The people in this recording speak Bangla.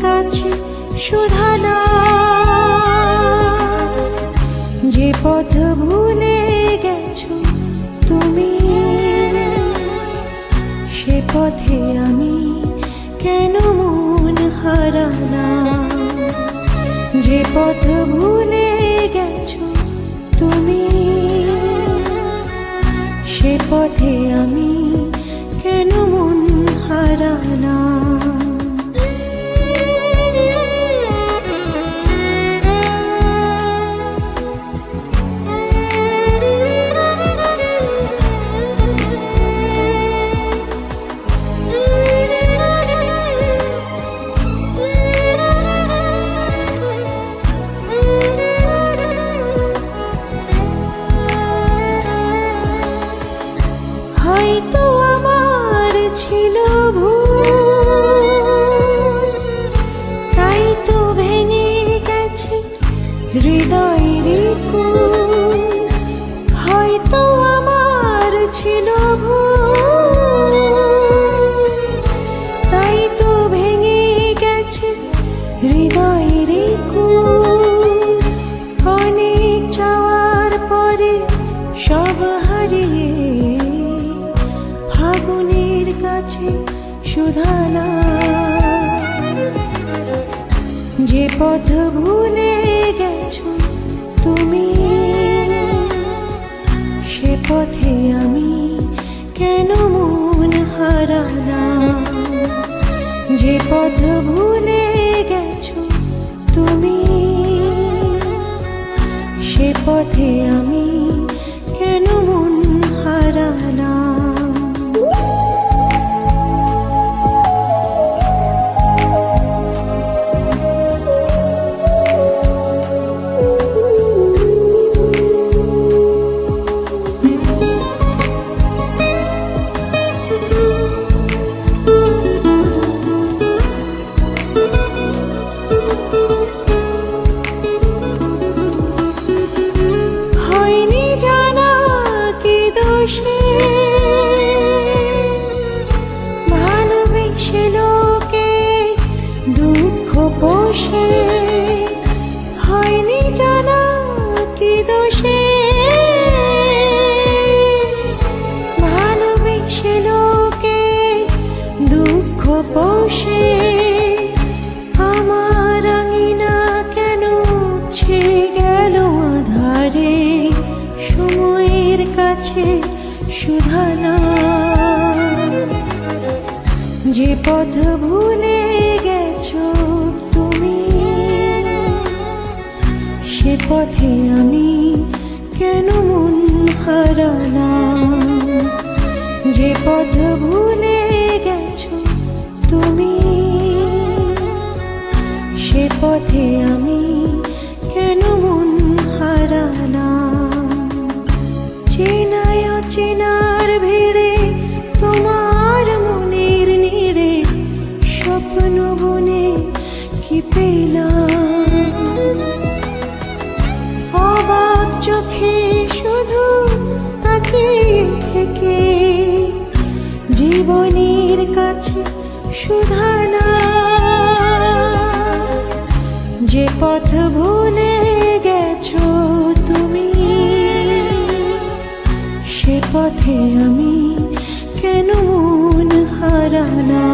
কাছে শুধানা, যে পথ ভুলে গেছো তুমি, সে পথে আমি কেন মন হারানা। যে পথ ভুলে গেছো তুমি, সে পথে আমি কেন মন হারানা। হয়তো আমার ছিল ভুল, তাই তো ভেঙে গেছে হৃদয়ের কুল। হয়তো আমার ছিল ভুল, তাই তো ভেঙে গেছে হৃদয়ের কুল। অনেক চাওয়ার পরে সব হারিয়ে ফাগুনের কাছে শুধানা, যে পথ ভুলে গেছো তুমি, সে পথে আমি কেন মন হারানা। যে পথ ভুলে গেছো তুমি, সে পথে আমি কেন মন হারানা। ভালোবেসে লোকে দুঃখ পোষে, হয়নি জানা কি দোষে। ভালোবেসে লোকে দুঃখ পোষে, আমার আঙিনা কেন ছে গেল আধারে। সময়ের কাছে শুধানা, যে পথ ভুলে গেছো তুমি, সে পথে আমি কেন মন হারানা। যে পথ ভুলে গেছো তুমি, সে পথে আমি কেন মন হারানা। চেনায় অচেনার ভিড়ে তোমার মনের নিড়ে স্বপ্ন বনে কি পেলাম। অবাক চোখে শুধু তাকিয়ে থেকে জীবনের কাছে শুধানা, যে পথ ভুলে গেছো তুমি, সে পথে আমি কেন মন হারানা।